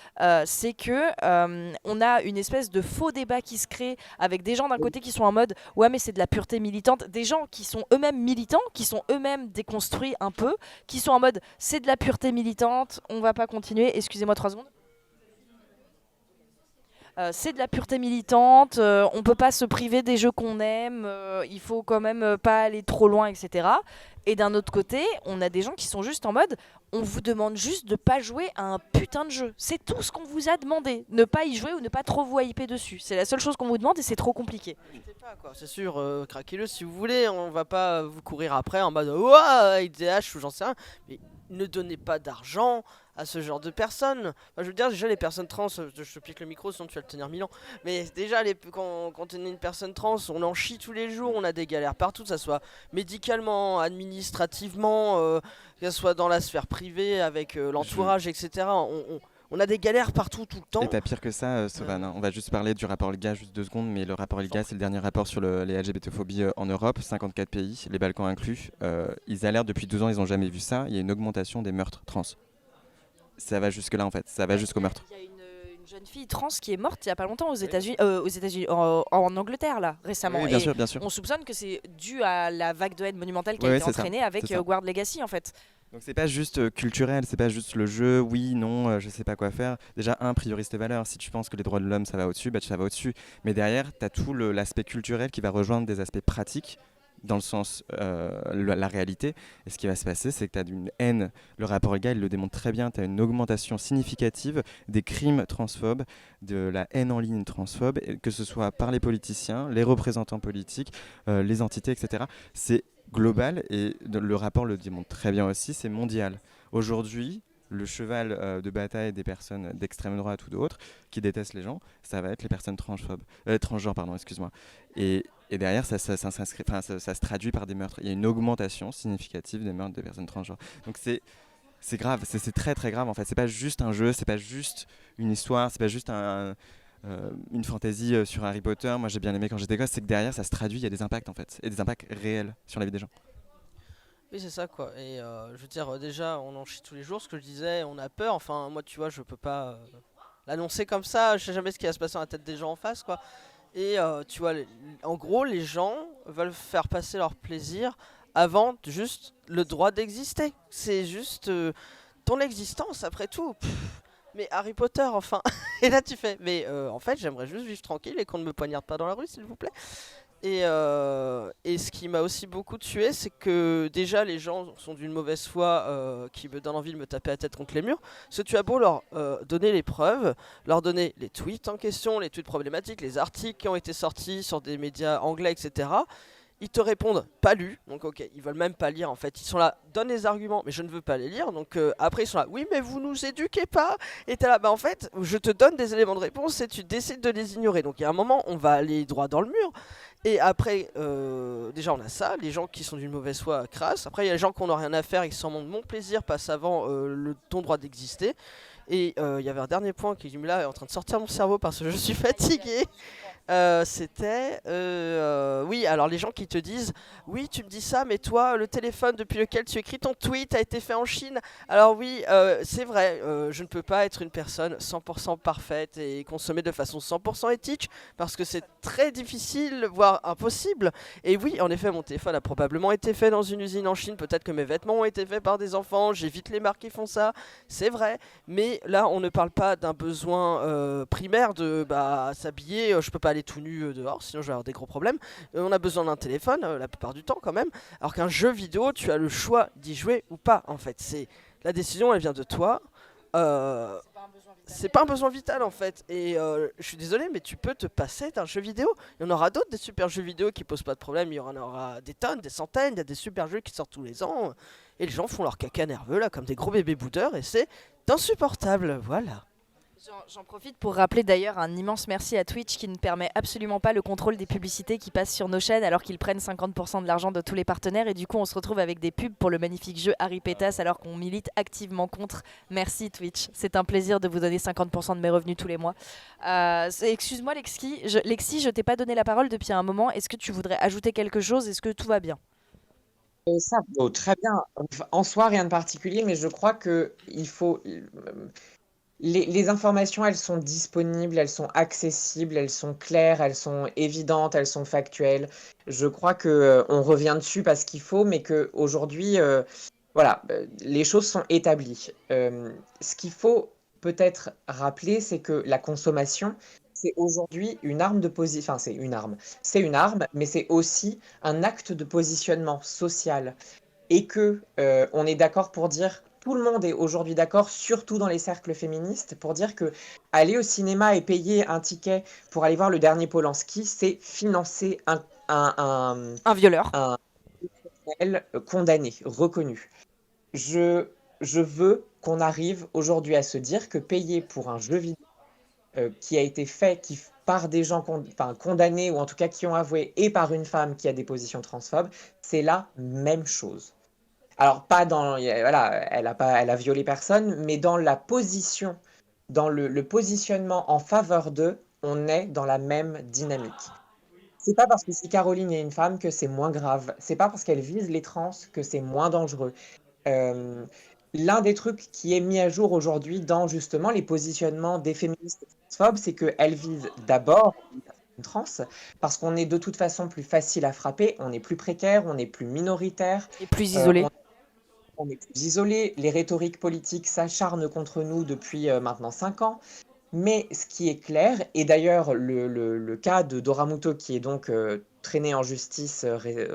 c'est que on a une espèce de faux débat qui se crée avec des gens d'un côté qui sont en mode ouais mais c'est de la pureté militante, des gens qui sont eux-mêmes militants, qui sont eux-mêmes déconstruits un peu, qui sont en mode c'est de la pureté militante, on va pas continuer, excusez-moi 3 secondes. C'est de la pureté militante, on peut pas se priver des jeux qu'on aime, il faut quand même pas aller trop loin, etc. Et d'un autre côté, on a des gens qui sont juste en mode on vous demande juste de pas jouer à un putain de jeu. C'est tout ce qu'on vous a demandé. Ne pas y jouer ou ne pas trop vous hyper dessus. C'est la seule chose qu'on vous demande et c'est trop compliqué. N'hésitez pas, quoi. C'est sûr, craquez-le si vous voulez, on va pas vous courir après en mode ouah, IDH ou j'en sais rien. Mais ne donnez pas d'argent à ce genre de personnes. Enfin, je veux dire, déjà les personnes trans, je te pique le micro sinon tu vas le tenir 1000 ans. Mais déjà, quand on est une personne trans, on en chie tous les jours, on a des galères partout, que ça soit médicalement, administrativement, que ce soit dans la sphère privée, avec l'entourage, etc. On a des galères partout, tout le temps. Et t'as pire que ça, Sovan, hein. On va juste parler du rapport LGA juste 2 secondes, mais le rapport LGA, c'est le dernier rapport sur les LGBT-phobies en Europe, 54 pays, les Balkans inclus. Ils alertent depuis 2 ans, ils n'ont jamais vu ça. Il y a une augmentation des meurtres trans. Ça va jusque-là en fait, ça va jusqu'au meurtre. Il y a une jeune fille trans qui est morte il y a pas longtemps aux États-Unis, en Angleterre là récemment. Oui, bien Et sûr, bien sûr. on soupçonne que c'est dû à la vague de haine monumentale qui Ouais, a ouais, été c'est ça, entraînée avec c'est ça. Hogwarts Legacy en fait. Donc c'est pas juste culturel, c'est pas juste le jeu, oui, non, je sais pas quoi faire. Déjà, priorise tes valeurs. Si tu penses que les droits de l'homme ça va au-dessus, bah ça va au-dessus. Mais derrière, t'as tout l'aspect culturel qui va rejoindre des aspects pratiques, dans le sens la réalité. Et ce qui va se passer, c'est que tu as une haine. Le rapport LGA, il le démontre très bien. Tu as une augmentation significative des crimes transphobes, de la haine en ligne transphobe, que ce soit par les politiciens, les représentants politiques, les entités, etc. C'est global et le rapport le démontre très bien aussi, c'est mondial. Aujourd'hui, le cheval de bataille des personnes d'extrême droite ou d'autres qui détestent les gens, ça va être les personnes transgenres, pardon, excuse-moi. Et derrière, ça se traduit par des meurtres. Il y a une augmentation significative des meurtres de personnes transgenres. Donc c'est grave, c'est très très grave en fait. C'est pas juste un jeu, c'est pas juste une histoire, c'est pas juste une fantaisie sur Harry Potter. Moi j'ai bien aimé quand j'étais gosse, c'est que derrière ça se traduit, il y a des impacts en fait, et des impacts réels sur la vie des gens. Oui, c'est ça quoi. Et je veux dire, déjà, on en chie tous les jours. Ce que je disais, on a peur. Enfin, moi, tu vois, je peux pas l'annoncer comme ça. Je sais jamais ce qui va se passer dans la tête des gens en face, quoi. Et tu vois, en gros, les gens veulent faire passer leur plaisir avant juste le droit d'exister. C'est juste ton existence, après tout. Mais Harry Potter, enfin. Et là, tu fais, mais en fait, j'aimerais juste vivre tranquille et qu'on ne me poignarde pas dans la rue, s'il vous plaît. Et ce qui m'a aussi beaucoup tué, c'est que déjà les gens sont d'une mauvaise foi qui me donnent envie de me taper la tête contre les murs. Parce que tu as beau leur donner les preuves, leur donner les tweets en question, les tweets problématiques, les articles qui ont été sortis sur des médias anglais, etc. Ils te répondent pas lu, donc ok, ils veulent même pas lire en fait. Ils sont là, donne les arguments, mais je ne veux pas les lire. Donc après ils sont là, oui mais vous nous éduquez pas. Et t'es là, bah en fait, je te donne des éléments de réponse et tu décides de les ignorer. Donc il y a un moment, on va aller droit dans le mur. Et après, déjà on a ça, les gens qui sont d'une mauvaise foi crasse. Après il y a les gens qui n'ont rien à faire et qui s'en montrent mon plaisir passe avant ton droit d'exister. Et il y avait un dernier point qui là est en train de sortir mon cerveau parce que je suis fatigué. Oui, alors les gens qui te disent oui tu me dis ça mais toi le téléphone depuis lequel tu écris ton tweet a été fait en Chine. Alors oui c'est vrai, je ne peux pas être une personne 100% parfaite et consommer de façon 100% éthique parce que c'est très difficile voire impossible. Et oui en effet mon téléphone a probablement été fait dans une usine en Chine, peut-être que mes vêtements ont été faits par des enfants, j'évite les marques qui font ça, c'est vrai. Mais là on ne parle pas d'un besoin primaire de s'habiller, je peux pas aller tout nu dehors, sinon je vais avoir des gros problèmes. On a besoin d'un téléphone la plupart du temps quand même. Alors qu'un jeu vidéo, tu as le choix d'y jouer ou pas en fait. C'est la décision, elle vient de toi. Euh, c'est pas un besoin vital en fait. Et je suis désolé, mais tu peux te passer d'un jeu vidéo. Il y en aura d'autres des super jeux vidéo qui posent pas de problème. Il y en aura des tonnes, des centaines. Il y a des super jeux qui sortent tous les ans. Et les gens font leur caca nerveux là comme des gros bébés boudeurs. Et c'est insupportable. Voilà. J'en profite pour rappeler d'ailleurs un immense merci à Twitch qui ne permet absolument pas le contrôle des publicités qui passent sur nos chaînes alors qu'ils prennent 50% de l'argent de tous les partenaires et du coup on se retrouve avec des pubs pour le magnifique jeu Harry Pétas alors qu'on milite activement contre. Merci Twitch, c'est un plaisir de vous donner 50% de mes revenus tous les mois. Excuse-moi Lexi, je t'ai pas donné la parole depuis un moment, est-ce que tu voudrais ajouter quelque chose? Est-ce que tout va bien? Ça vaut très bien. Enfin, en soi, rien de particulier, mais je crois que il faut. Les informations, elles sont disponibles, elles sont accessibles, elles sont claires, elles sont évidentes, elles sont factuelles. Je crois que on revient dessus parce qu'il faut, mais que aujourd'hui, voilà, les choses sont établies. Ce qu'il faut peut-être rappeler, c'est que la consommation, c'est aujourd'hui une arme de position. Enfin, c'est une arme, mais c'est aussi un acte de positionnement social et que on est d'accord pour dire, tout le monde est aujourd'hui d'accord, surtout dans les cercles féministes, pour dire que aller au cinéma et payer un ticket pour aller voir le dernier Polanski, c'est financer Un violeur. un criminel condamné, reconnu. Je, je veux qu'on arrive aujourd'hui à se dire que payer pour un jeu vidéo qui a été fait par des gens enfin, condamnés ou en tout cas qui ont avoué et par une femme qui a des positions transphobes, c'est la même chose. Alors, pas dans. Voilà, elle a violé personne, mais dans la position, dans le positionnement en faveur d'eux, on est dans la même dynamique. C'est pas parce que si Caroline est une femme que c'est moins grave. C'est pas parce qu'elle vise les trans que c'est moins dangereux. Euh, L'un des trucs qui est mis à jour aujourd'hui dans justement les positionnements des féministes transphobes, c'est qu'elles visent d'abord les personnes trans parce qu'on est de toute façon plus facile à frapper, on est plus précaire, on est plus minoritaire. Et plus euh, isolé. on est plus isolé, les rhétoriques politiques s'acharnent contre nous depuis maintenant 5 ans. Mais ce qui est clair, et d'ailleurs le cas de Dora Muto qui est donc traîné en justice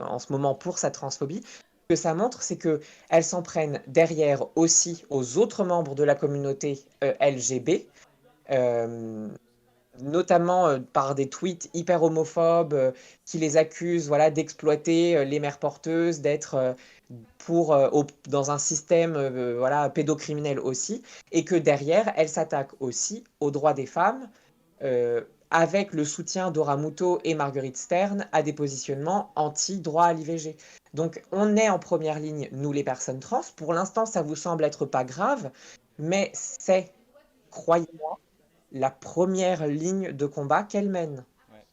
en ce moment pour sa transphobie, ce que ça montre, c'est qu'elles s'en prennent derrière aussi aux autres membres de la communauté LGB, euh, notamment par des tweets hyper homophobes qui les accusent voilà, d'exploiter les mères porteuses, d'être dans un système voilà, pédocriminel aussi, et que derrière, elle s'attaque aussi aux droits des femmes, euh, avec le soutien d'Ora Muto et Marguerite Stern à des positionnements anti-droit à l'IVG. Donc on est en première ligne, nous les personnes trans. Pour l'instant, ça vous semble être pas grave, mais c'est, croyez-moi, la première ligne de combat qu'elle mène. Ouais,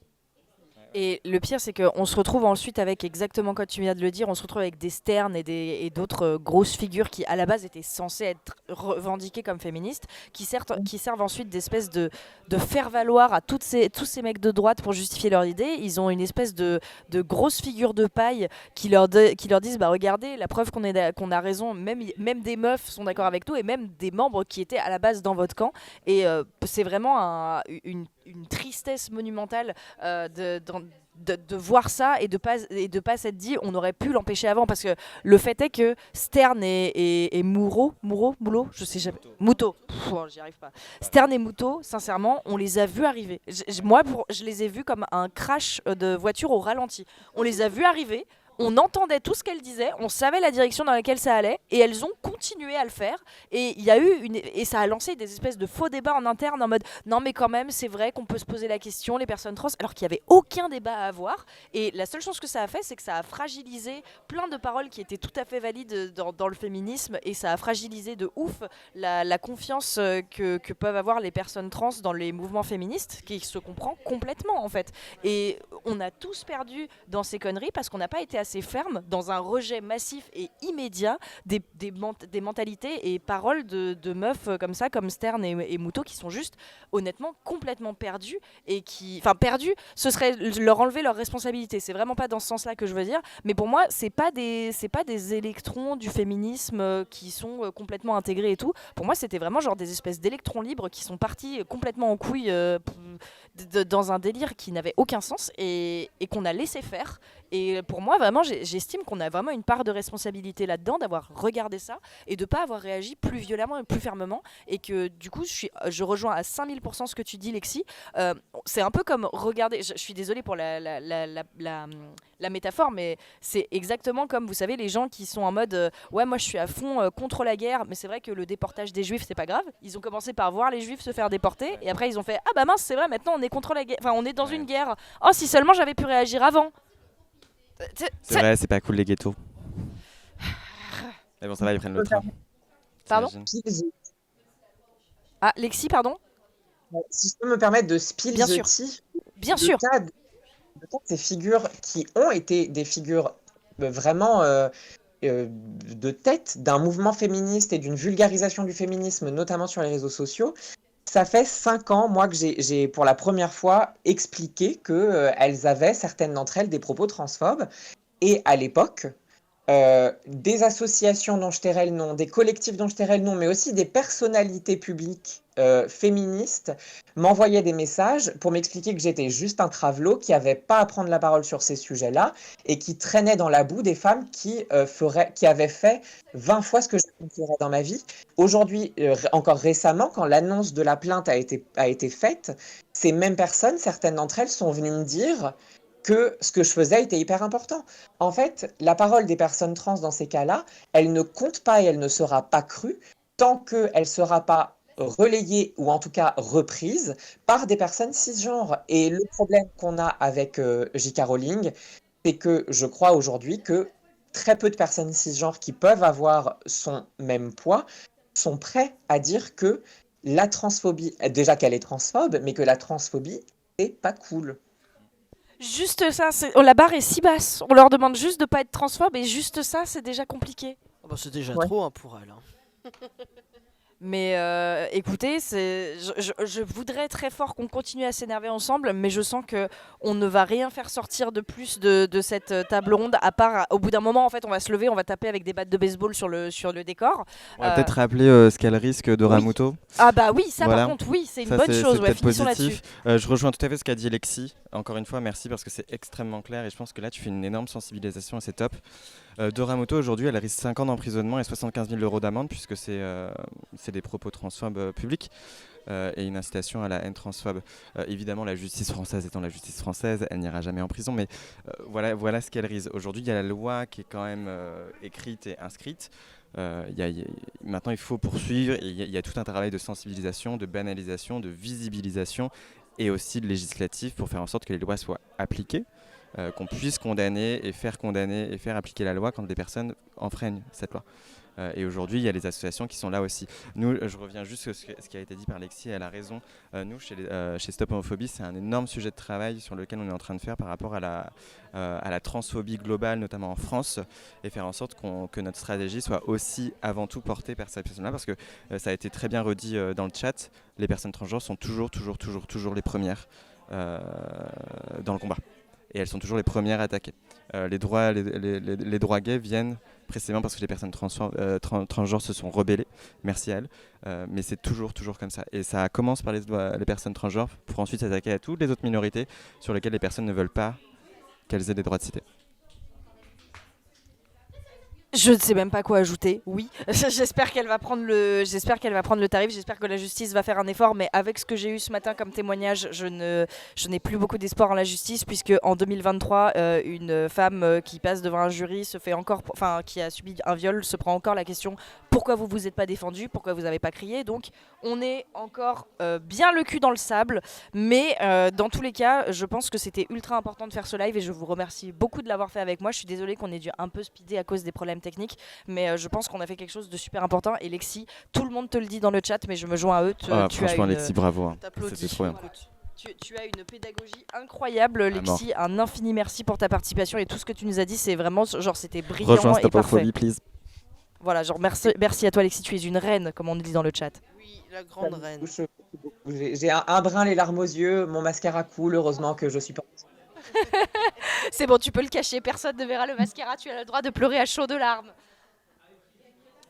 Et le pire, c'est qu'on se retrouve ensuite avec, exactement comme tu viens de le dire, on se retrouve avec des Stern et d'autres grosses figures qui, à la base, étaient censées être revendiquées comme féministes, qui servent ensuite d'espèce de faire-valoir à tous ces mecs de droite pour justifier leur idée. Ils ont une espèce de grosse figure de paille qui leur disent, bah regardez, la preuve qu'on a raison, même des meufs sont d'accord avec nous, et même des membres qui étaient à la base dans votre camp. Et c'est vraiment une tristesse monumentale de voir ça et de pas s'être dit on aurait pu l'empêcher avant, parce que le fait est que Stern et Moulot, je sais jamais, Moutot, j'y arrive pas. Stern et Moutot, sincèrement, on les a vus arriver. Je les ai vus comme un crash de voiture au ralenti. On les a vus arriver. On entendait tout ce qu'elles disaient, on savait la direction dans laquelle ça allait, et elles ont continué à le faire. Et il y a eu et ça a lancé des espèces de faux débats en interne en mode non mais quand même c'est vrai qu'on peut se poser la question les personnes trans, alors qu'il y avait aucun débat à avoir. Et la seule chose que ça a fait, c'est que ça a fragilisé plein de paroles qui étaient tout à fait valides dans le féminisme, et ça a fragilisé de ouf la confiance que peuvent avoir les personnes trans dans les mouvements féministes, qui se comprend complètement en fait. Et on a tous perdu dans ces conneries parce qu'on n'a pas été assez ferme dans un rejet massif et immédiat des mentalités et paroles de meufs comme ça, comme Stern et Moutot, qui sont juste honnêtement complètement perdus, et qui, enfin perdus, ce serait leur enlever leur responsabilité. C'est vraiment pas dans ce sens-là que je veux dire, mais pour moi c'est pas des électrons du féminisme qui sont complètement intégrés et tout. Pour moi c'était vraiment genre des espèces d'électrons libres qui sont partis complètement en couille dans un délire qui n'avait aucun sens, et qu'on a laissé faire. Et pour moi, vraiment, j'estime qu'on a vraiment une part de responsabilité là-dedans, d'avoir regardé ça et de ne pas avoir réagi plus violemment et plus fermement. Et que du coup, je rejoins à 5000% ce que tu dis, Lexi. C'est un peu comme regarder, je suis désolée pour la métaphore, mais c'est exactement comme, vous savez, les gens qui sont en mode ouais, moi je suis à fond contre la guerre, mais c'est vrai que le déportage des juifs, c'est pas grave. Ils ont commencé par voir les juifs se faire déporter, et après ils ont fait ah bah mince, c'est vrai, maintenant on est contre la guerre, enfin on est dans une guerre. Oh, si seulement j'avais pu réagir avant. C'est vrai, c'est pas cool les ghettos. Mais bon, ça va, ils prennent le train. Pardon ? T'imagines. Ah, Lexi, pardon ? Si je peux me permettre de spill Bien the sûr. tea, Bien le sûr. cas de ces figures qui ont été des figures vraiment de tête d'un mouvement féministe et d'une vulgarisation du féminisme, notamment sur les réseaux sociaux. Ça fait 5 ans, moi, que j'ai pour la première fois expliqué qu'elles avaient, certaines d'entre elles, des propos transphobes. Et à l'époque, des associations dont je tairai le nom, des collectifs dont je tairai le nom, mais aussi des personnalités publiques féministes m'envoyaient des messages pour m'expliquer que j'étais juste un travelot qui n'avait pas à prendre la parole sur ces sujets-là, et qui traînait dans la boue des femmes qui avaient fait 20 fois ce que je ferais dans ma vie. Aujourd'hui, encore récemment, quand l'annonce de la plainte a été faite, ces mêmes personnes, certaines d'entre elles, sont venues me dire que ce que je faisais était hyper important. En fait, la parole des personnes trans dans ces cas-là, elle ne compte pas et elle ne sera pas crue tant qu'elle ne sera pas relayée, ou en tout cas reprise, par des personnes cisgenres. Et le problème qu'on a avec J.K. Rowling, c'est que je crois aujourd'hui que très peu de personnes cisgenres qui peuvent avoir son même poids sont prêts à dire que la transphobie, déjà qu'elle est transphobe, mais que la transphobie, c'est pas cool. Juste ça, la barre est si basse. On leur demande juste de pas être transphobe, et juste ça, c'est déjà compliqué. Oh bah, c'est déjà Ouais. trop pour elle. Hein. Mais écoutez, je voudrais très fort qu'on continue à s'énerver ensemble, mais je sens que on ne va rien faire sortir de plus de cette table ronde, à part au bout d'un moment, en fait, on va se lever, on va taper avec des battes de baseball sur le décor. On va peut-être rappeler ce qu'elle risque de Ramuto. Ah bah oui, ça Voilà. par contre, oui, c'est une Ça, bonne chose. c'est Ouais, peut-être finissons là-dessus. positif. Je rejoins tout à fait ce qu'a dit Lexi. Encore une fois, merci parce que c'est extrêmement clair et je pense que là, tu fais une énorme sensibilisation et c'est top. Dora Muto, aujourd'hui, elle risque 5 ans d'emprisonnement et 75 000 € d'amende puisque c'est des propos transphobes publics et une incitation à la haine transphobe. Évidemment, la justice française étant la justice française, elle n'ira jamais en prison, mais voilà ce qu'elle risque. Aujourd'hui, il y a la loi qui est quand même écrite et inscrite. Maintenant, il faut poursuivre. Il y a tout un travail de sensibilisation, de banalisation, de visibilisation et aussi de législatif pour faire en sorte que les lois soient appliquées, qu'on puisse condamner et faire appliquer la loi quand des personnes enfreignent cette loi. Et aujourd'hui, il y a les associations qui sont là aussi. Nous, je reviens juste sur ce qui a été dit par Lexi, elle a raison. Nous, chez Stop Homophobie, c'est un énorme sujet de travail sur lequel on est en train de faire par rapport à la transphobie globale, notamment en France, et faire en sorte que notre stratégie soit aussi avant tout portée par ces personnes-là, parce que ça a été très bien redit dans le chat, les personnes transgenres sont toujours les premières dans le combat. Et elles sont toujours les premières attaquées. Les droits gays viennent précisément parce que les personnes transgenres se sont rebellées, merci à elles, mais c'est toujours comme ça. Et ça commence par les personnes transgenres pour ensuite s'attaquer à toutes les autres minorités sur lesquelles les personnes ne veulent pas qu'elles aient des droits de cité. Je ne sais même pas quoi ajouter. Oui, j'espère qu'elle va prendre le tarif. J'espère que la justice va faire un effort. Mais avec ce que j'ai eu ce matin comme témoignage, je n'ai plus beaucoup d'espoir en la justice, puisque en 2023, une femme qui passe devant un jury qui a subi un viol se prend encore la question pourquoi vous vous êtes pas défendu, pourquoi vous n'avez pas crié. Donc on est encore bien le cul dans le sable. Mais dans tous les cas, je pense que c'était ultra important de faire ce live et je vous remercie beaucoup de l'avoir fait avec moi. Je suis désolée qu'on ait dû un peu speeder à cause des problèmes techniques, mais je pense qu'on a fait quelque chose de super important. Et Lexi, tout le monde te le dit dans le chat, mais je me joins à eux. Franchement, Lexi, bravo. Hein. C'était trop bien. Tu as une pédagogie incroyable, Lexi. Un infini merci pour ta participation et tout ce que tu nous as dit. C'est vraiment, genre, c'était brillant. Rejoins et parfait. Stopophobie, please. Voilà, genre merci à toi, Lexi. Tu es une reine, comme on nous dit dans le chat. Oui, la grande reine. J'ai un brin les larmes aux yeux, mon mascara coule, heureusement que je suis pas. C'est bon, tu peux le cacher, personne ne verra le mascara, tu as le droit de pleurer à chaudes larmes.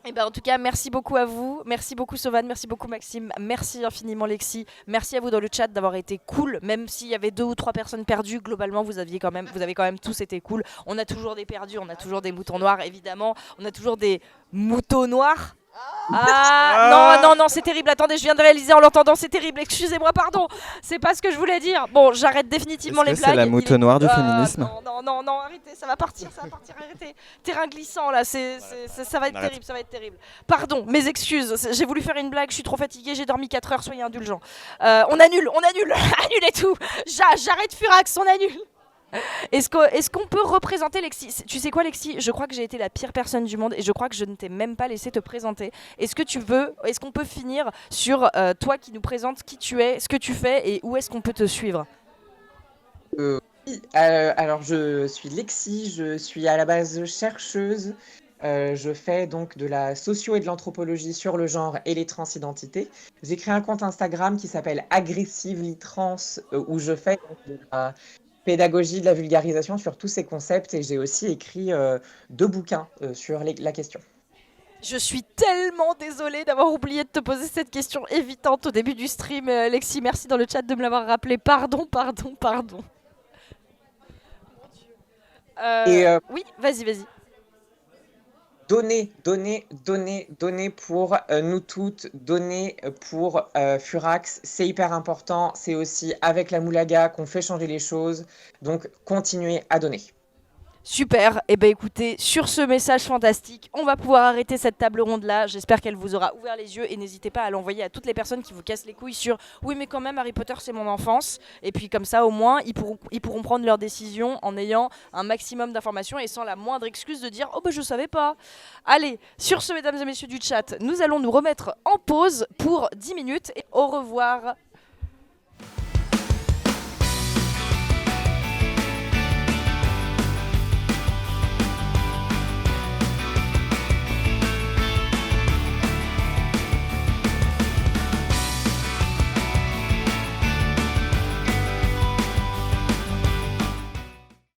Et ben en tout cas, merci beaucoup à vous, merci beaucoup Sovan, merci beaucoup Maxime, merci infiniment Lexi, merci à vous dans le chat d'avoir été cool, même s'il y avait 2 ou 3 personnes perdues, globalement vous avez quand même tous été cool. On a toujours des perdus, on a toujours des moutons noirs évidemment, on a toujours des moutons noirs. Non, c'est terrible. Attendez, je viens de réaliser en l'entendant, c'est terrible. Excusez-moi, pardon. C'est pas ce que je voulais dire. Bon, j'arrête définitivement les blagues. C'est la mouton noire du féminisme. Non, arrêtez, ça va partir, arrêtez. Terrain glissant là, ça va être terrible, Pardon, mes excuses. J'ai voulu faire une blague, je suis trop fatiguée, j'ai dormi 4 heures, soyez indulgents. On annule, annulez tout. J'arrête Furax, on annule. Est-ce qu'on peut représenter Lexi? Tu sais quoi Lexi? Je crois que j'ai été la pire personne du monde et je crois que je ne t'ai même pas laissé te présenter. Est-ce qu'on peut finir sur toi qui nous présente qui tu es, ce que tu fais et où est-ce qu'on peut te suivre? Oui, alors je suis Lexi, je suis à la base chercheuse. Je fais donc de la socio et de l'anthropologie sur le genre et les transidentités. J'ai créé un compte Instagram qui s'appelle Aggressively Trans où je fais de la pédagogie, de la vulgarisation sur tous ces concepts et j'ai aussi écrit 2 bouquins sur la question. Je suis tellement désolée d'avoir oublié de te poser cette question évitante au début du stream. Lexi, merci dans le chat de me l'avoir rappelé. Pardon. Oui, vas-y. Donner pour nous toutes, donner pour Furax, c'est hyper important. C'est aussi avec la Moulaga qu'on fait changer les choses. Donc, continuez à donner. Super, et ben écoutez, sur ce message fantastique, on va pouvoir arrêter cette table ronde là. J'espère qu'elle vous aura ouvert les yeux et n'hésitez pas à l'envoyer à toutes les personnes qui vous cassent les couilles sur oui mais quand même Harry Potter c'est mon enfance. Et puis comme ça au moins ils pourront prendre leurs décisions en ayant un maximum d'informations et sans la moindre excuse de dire oh ben je savais pas. Allez, sur ce mesdames et messieurs du chat, nous allons nous remettre en pause pour 10 minutes et au revoir.